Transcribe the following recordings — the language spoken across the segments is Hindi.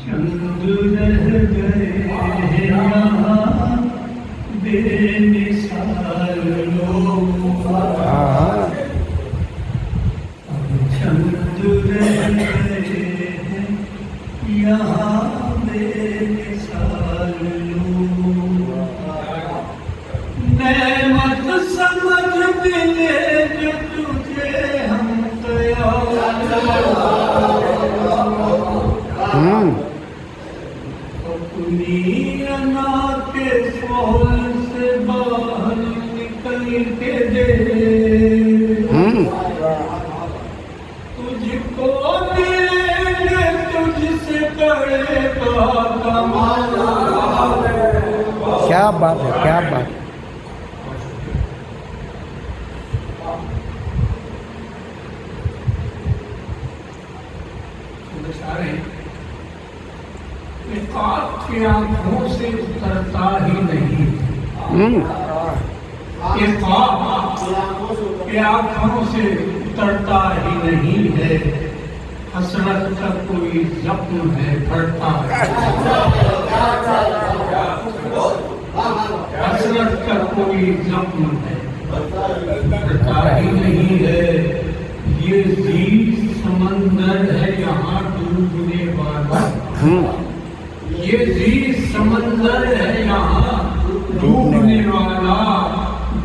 चंद रह गए हैं यहाँ बेमिसाल लोग, चंद रह गए हैं यहाँ बेमिसाल लोग। नेमत समझ मिले जो तुझे हम अपनी अना के फौल से बाहर निकल के दे, तुझको मिलेंगे तुझसे करेगा कमाल। क्या बात है, क्या बात है। की आंखों से उतरता ही नहीं, ये आंखों से उतरता ही नहीं है। हसरत का कोई जख्म है भरता, हसरत का कोई जख्म है भरता ही नहीं है। ये जीत समंदर है यहाँ डूबने वाला, ये जीत समंदर है यहाँ डूबने वाला।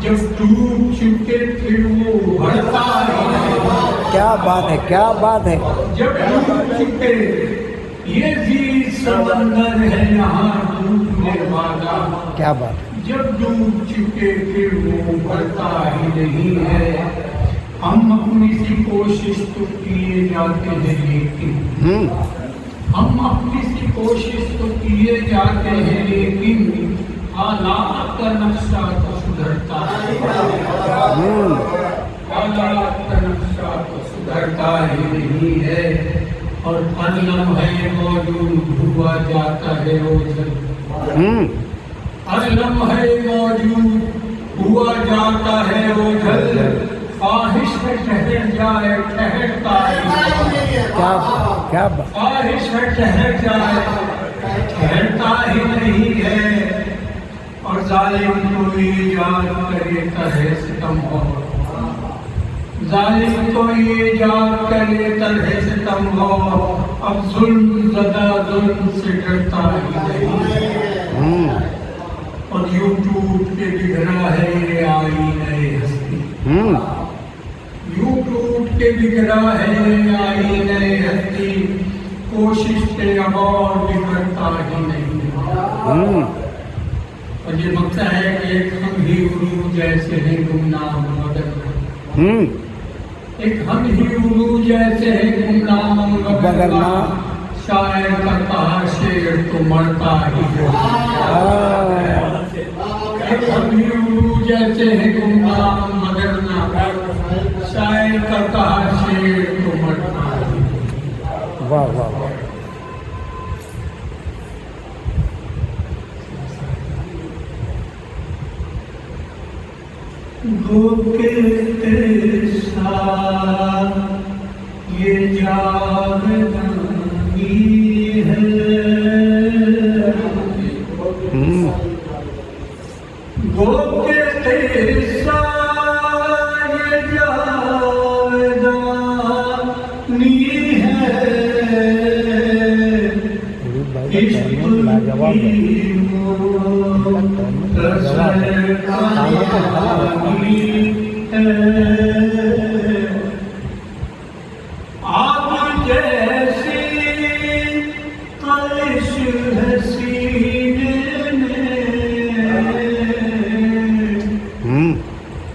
जब डूब चुके फिर वो भरता है। क्या बात है, क्या बात है। जब डूब चुके ये जीत समंदर है यहाँ डूबने वाला। क्या बात है। जब डूब चुके फिर वो भरता ही नहीं है। हम अपनी सी कोशिश तो किए जाते हैं लेकिन हम अपनी सी कोशिश तो किए जाते हैं लेकिन हालात का नक्शा तो सुधरता है। हालात का नक्शा तो सुधरता ही नहीं है। और हर लम्हे मौजूद हुआ जाता है ओझल, हर लम्हे मौजूद हुआ जाता है ओझल। ख्वाहिश में ठहर जाए ठहरता है। क्या ख्वाहिश में ठहर जाए ठहरता ही नहीं है। और जालिम को ये याद करे तरह सितम हो, जालिम को ये याद करे तरह सितम हो। अब जुल्म ज़दा जुल्म से डरता ही नहीं है। और यूं टूट के बिगड़ा है ये आईने हस्ती, यूं टूट के बिगड़ा है आईने हस्ती। कोशिश के और बिगड़ता ही नहीं। और ये मकता है कि एक हम ही उलू जैसे हैं गुमनाम मगर, एक हम ही उलू जैसे हैं गुमनाम मगर। शायर का कहा शेर तो मरता ही है। एक हम ही उलू जैसे हैं गुमनाम मगर ना, शायर का कहा शेर तो मरता ही। वाह वाह वाह। धोखे तेरे साथ ये जागदानी है, धोखे तेरे साथ ये जागदानी है। इश्क की आग जैसी कलिश है सीने में,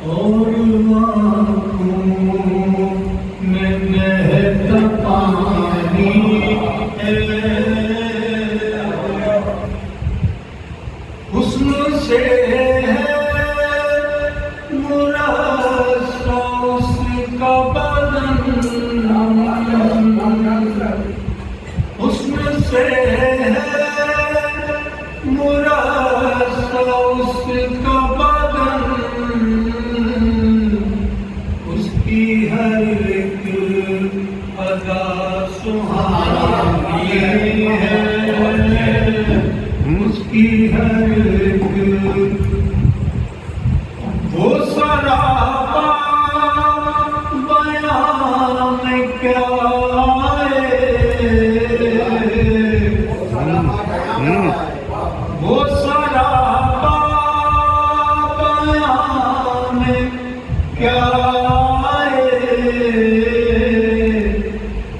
और आँखों में बहता पानी है। हुस्न से हुस्न से मुरासा उसका बदन, उसकी हर एक अदा सुहानी है। उसकी हर एक वो सरापा बयां में क्या वो सरापा बयां में क्या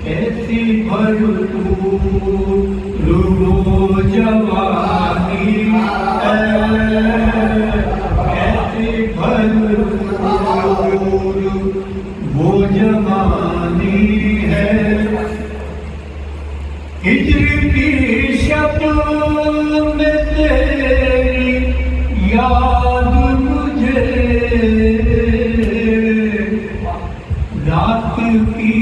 कैसी भरपूर वो जवानी कैसी भरपूर वो जवानी है हिजर की शब में तेरी याद मुझे रात की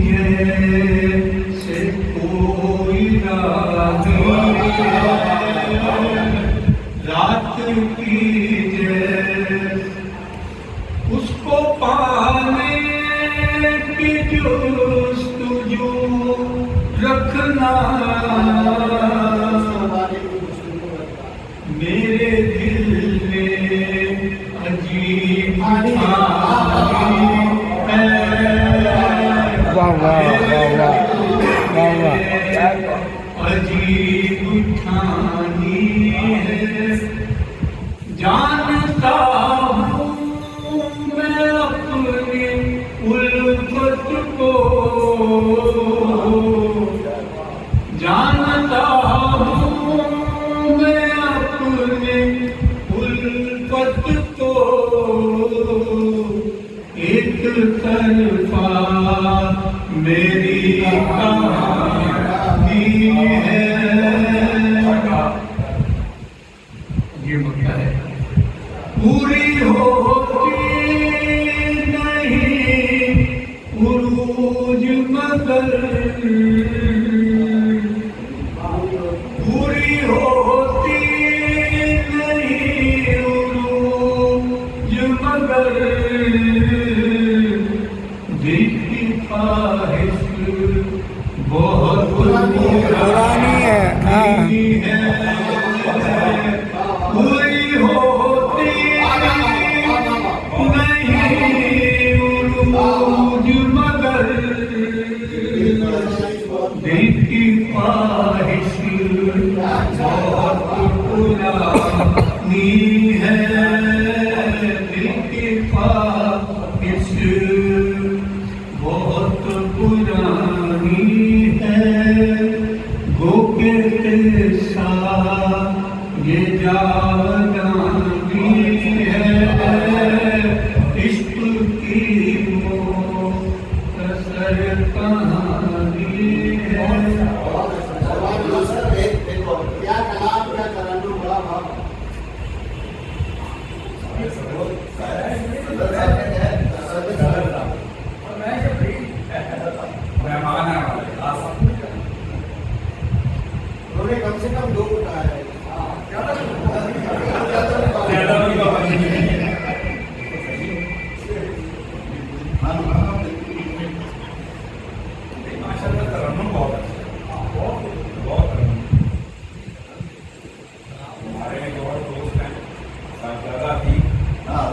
जैसे कोई रानी रात की जैसे उसको पाने की जुस्तजू रखना मेरे दिल में अजीब वाह वाह वाह वाह वाह वाह अजीब ठानी है जानता हूँ मैं अपनी उल्फत को जानता हूँ मैं अपनी उल्फत को एक तरफा मेरी कहानी है ये मुद्दा है पूरी होती नहीं उरूज मगर पूरी होती नहीं उरूज मगर दिल की ख्वाहिश बहुत पुरानी है हाँ पूरी होती नहीं उरूज मगर दिल की ख्वाहिश बहुत पुरानी है दिल की ख्वाहिश बहुत पुरानी है गो के सा ये जावदानी है इश्क की मुख्तसर कहानी है क्या कलाम क्या तरन्नुम बड़ा भाव उन्होंने कम से कम 2 उठाया है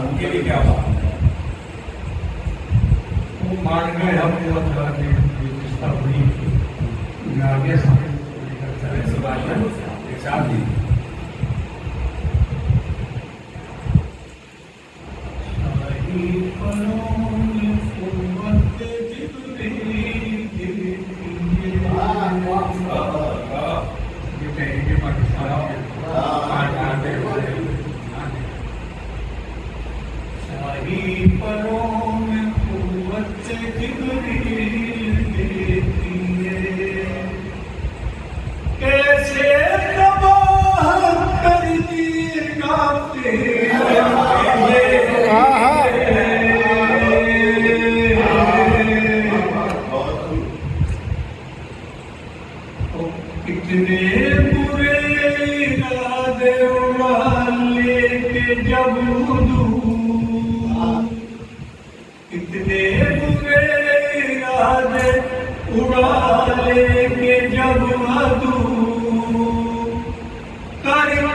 उनके लिए क्या बात वो मान गए हम बहुत बातें रिश्ता हुई मैं आगे साथ ही कैसे तबाह कर दिए गाते कितने बुरे इरादे उड़ा लेके जब दूर कितने बुरे इरादे उड़ा लेके जब दूर कर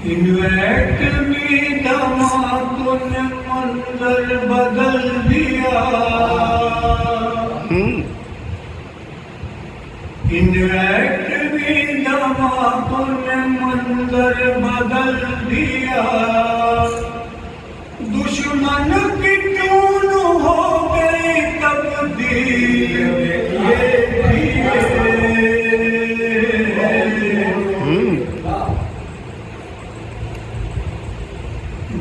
इन्वेट में धमाकुन मंजर बदल दिया, इन्वेट में धमाकुन मंजर बदल दिया, दुश्मन की टून हो गई तब्दील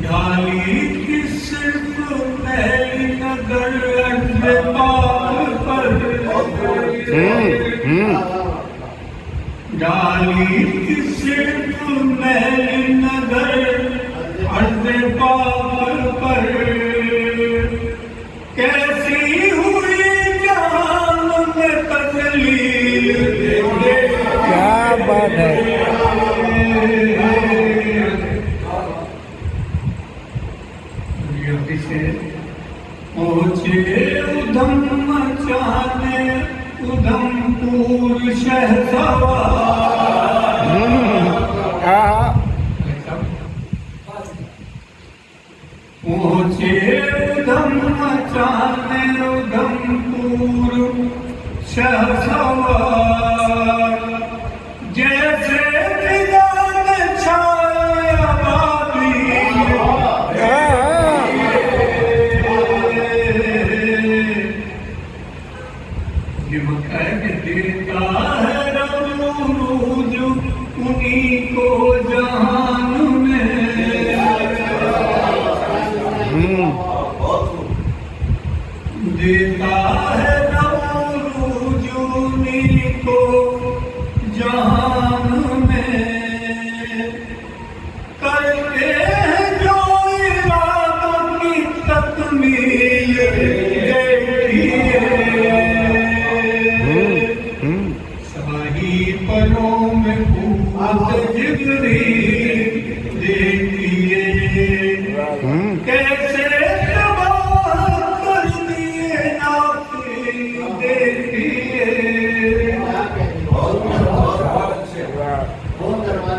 ढाली की सिर्फ पहली नजर अंडे पाल पर, ढाली की सिर्फ पहली नजर अंडे पाल पर, कैसी हुई जान में तस्लील, क्या बात है। पहुँचे उधम मचाने उधमपुर शहसवार, पहुँचे उधम मचाने उधमपुर शहसवार, जैसे बिलाल छाया बाबी, देता है रूज उन्हीं को जहान में, देता है रूज उन्हीं को जहान